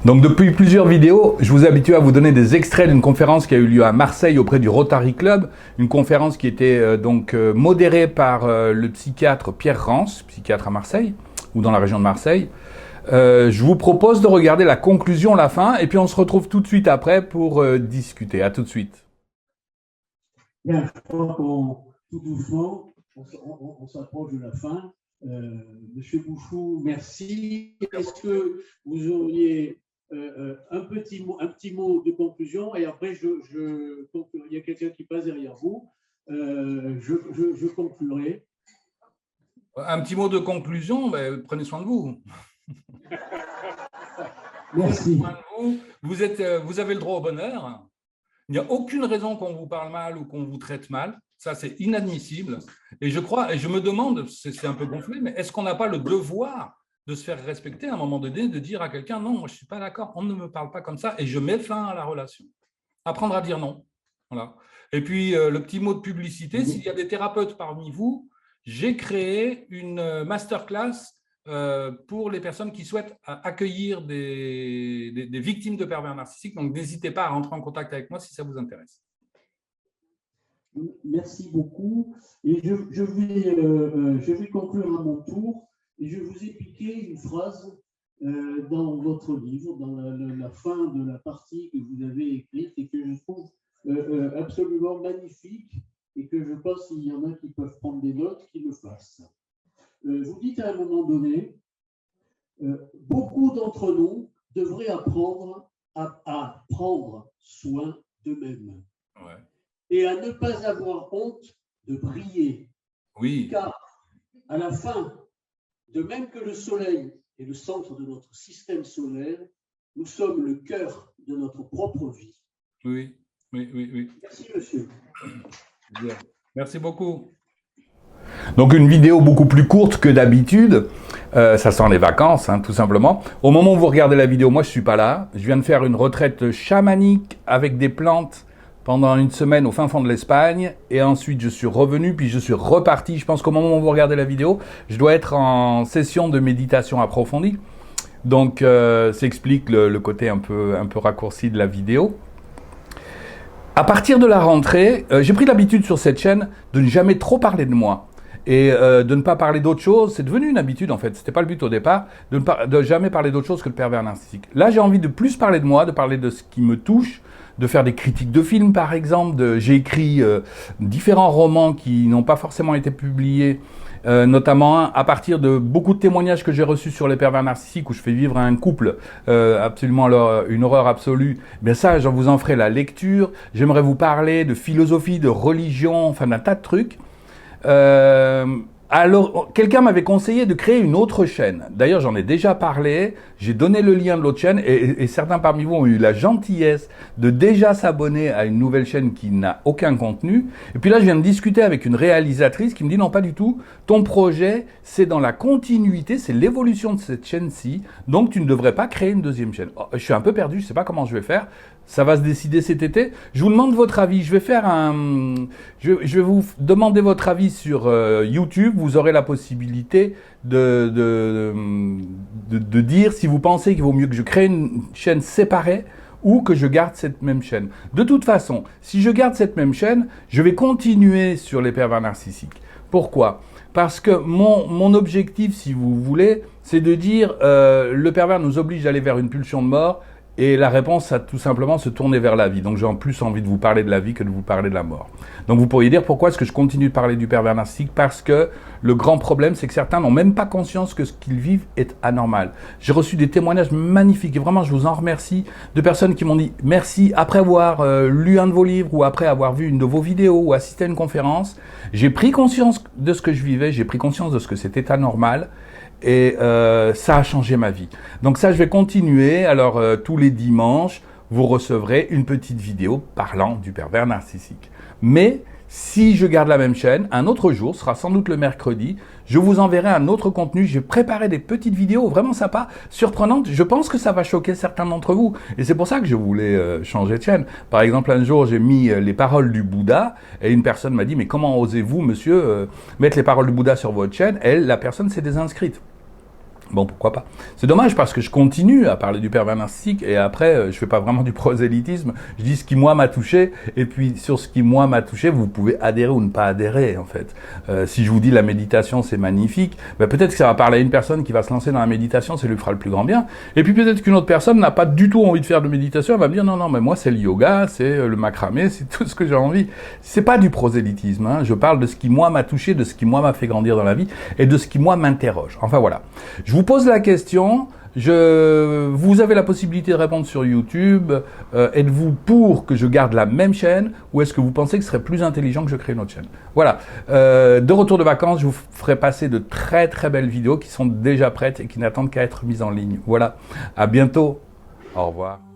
Donc depuis plusieurs vidéos, je vous ai habitué à vous donner des extraits d'une conférence qui a eu lieu à Marseille auprès du Rotary Club, une conférence qui était modérée par le psychiatre Pierre Rance, psychiatre à Marseille, ou dans la région de Marseille. Je vous propose de regarder la conclusion, la fin, et puis on se retrouve tout de suite après pour discuter. À tout de suite. Bien, je crois qu'on, tout doucement, on s'approche de la fin. Monsieur Bouchou, merci. Est-ce que vous auriez un petit mot de conclusion, et après il y a quelqu'un qui passe derrière vous, je conclurai. Un petit mot de conclusion, prenez soin de vous. Merci. Vous avez le droit au bonheur. Il n'y a aucune raison qu'on vous parle mal ou qu'on vous traite mal. Ça, c'est inadmissible. Et je crois, et je me demande, c'est un peu gonflé, mais est-ce qu'on n'a pas le devoir de se faire respecter à un moment donné, de dire à quelqu'un, non, moi, je ne suis pas d'accord, on ne me parle pas comme ça, et je mets fin à la relation. Apprendre à dire non. Voilà. Et puis, le petit mot de publicité, s'il y a des thérapeutes parmi vous, j'ai créé une masterclass pour les personnes qui souhaitent accueillir des victimes de pervers narcissiques. Donc, n'hésitez pas à rentrer en contact avec moi si ça vous intéresse. Merci beaucoup. Et je vais conclure à mon tour. Et je vous ai piqué une phrase dans votre livre, dans la fin de la partie que vous avez écrite et que je trouve absolument magnifique, et que je pense qu'il y en a qui peuvent prendre des notes, qui le fassent. Vous dites à un moment donné, beaucoup d'entre nous devraient apprendre à prendre soin d'eux-mêmes. Ouais. Et à ne pas avoir honte de briller. Oui. Car à la fin, de même que le soleil est le centre de notre système solaire, nous sommes le cœur de notre propre vie. Oui, oui, oui, oui. Merci, monsieur. Bien. Merci beaucoup. Donc une vidéo beaucoup plus courte que d'habitude, ça sent les vacances, hein, tout simplement. Au moment où vous regardez la vidéo, moi je suis pas là. Je viens de faire une retraite chamanique avec des plantes pendant une semaine au fin fond de l'Espagne, et ensuite je suis revenu, puis je suis reparti. Je pense qu'au moment où vous regardez la vidéo, je dois être en session de méditation approfondie. Donc ça explique le côté un peu raccourci de la vidéo. À partir de la rentrée, j'ai pris l'habitude sur cette chaîne de ne jamais trop parler de moi. Et de ne pas parler d'autre chose, c'est devenu une habitude en fait, c'était pas le but au départ, de jamais parler d'autre chose que le pervers narcissique. Là j'ai envie de plus parler de moi, de parler de ce qui me touche, de faire des critiques de films par exemple, j'ai écrit différents romans qui n'ont pas forcément été publiés, notamment à partir de beaucoup de témoignages que j'ai reçus sur les pervers narcissiques, où je fais vivre à un couple absolument une horreur absolue. Bien ça, je vous en ferai la lecture. J'aimerais vous parler de philosophie, de religion, enfin d'un tas de trucs. Alors, quelqu'un m'avait conseillé de créer une autre chaîne. D'ailleurs, j'en ai déjà parlé. J'ai donné le lien de l'autre chaîne et certains parmi vous ont eu la gentillesse de déjà s'abonner à une nouvelle chaîne qui n'a aucun contenu. Et puis là, je viens de discuter avec une réalisatrice qui me dit non, pas du tout. Ton projet, c'est dans la continuité, c'est l'évolution de cette chaîne-ci. Donc, tu ne devrais pas créer une deuxième chaîne. Oh, je suis un peu perdu, je ne sais pas comment je vais faire. Ça va se décider cet été. Je vous demande votre avis. Je vais vous demander votre avis sur YouTube. Vous aurez la possibilité de dire si vous pensez qu'il vaut mieux que je crée une chaîne séparée ou que je garde cette même chaîne. De toute façon, si je garde cette même chaîne, je vais continuer sur les pervers narcissiques. Pourquoi ? Parce que mon objectif, si vous voulez, c'est de dire le pervers nous oblige à aller vers une pulsion de mort. Et la réponse, ça tout simplement se tourner vers la vie. Donc j'ai en plus envie de vous parler de la vie que de vous parler de la mort. Donc vous pourriez dire pourquoi est-ce que je continue de parler du pervers narcissique ? Parce que le grand problème, c'est que certains n'ont même pas conscience que ce qu'ils vivent est anormal. J'ai reçu des témoignages magnifiques, et vraiment je vous en remercie, de personnes qui m'ont dit merci après avoir lu un de vos livres, ou après avoir vu une de vos vidéos, ou assisté à une conférence. J'ai pris conscience de ce que je vivais, j'ai pris conscience de ce que c'était anormal. Et ça a changé ma vie. Donc ça, je vais continuer. Alors, tous les dimanches, vous recevrez une petite vidéo parlant du pervers narcissique. Mais si je garde la même chaîne, un autre jour, ce sera sans doute le mercredi, je vous enverrai un autre contenu. J'ai préparé des petites vidéos vraiment sympas, surprenantes. Je pense que ça va choquer certains d'entre vous. Et c'est pour ça que je voulais changer de chaîne. Par exemple, un jour, j'ai mis les paroles du Bouddha et une personne m'a dit « Mais comment osez-vous, monsieur, mettre les paroles du Bouddha sur votre chaîne ?» La personne s'est désinscrite. Bon, pourquoi pas. C'est dommage parce que je continue à parler du pervers narcissique et après, je fais pas vraiment du prosélytisme. Je dis ce qui, moi, m'a touché. Et puis, sur ce qui, moi, m'a touché, vous pouvez adhérer ou ne pas adhérer, en fait. Si je vous dis la méditation, c'est magnifique, ben, peut-être que ça va parler à une personne qui va se lancer dans la méditation, ça lui fera le plus grand bien. Et puis, peut-être qu'une autre personne n'a pas du tout envie de faire de méditation. Elle va me dire, non, non, mais moi, c'est le yoga, c'est le macramé, c'est tout ce que j'ai envie. C'est pas du prosélytisme, hein. Je parle de ce qui, moi, m'a touché, de ce qui, moi, m'a fait grandir dans la vie et de ce qui, moi, m'interroge. Enfin, voilà. Je vous pose la question, vous avez la possibilité de répondre sur YouTube. Êtes-vous pour que je garde la même chaîne ou est-ce que vous pensez que ce serait plus intelligent que je crée une autre chaîne? Voilà. De retour de vacances, je vous ferai passer de très très belles vidéos qui sont déjà prêtes et qui n'attendent qu'à être mises en ligne. Voilà. À bientôt. Au revoir.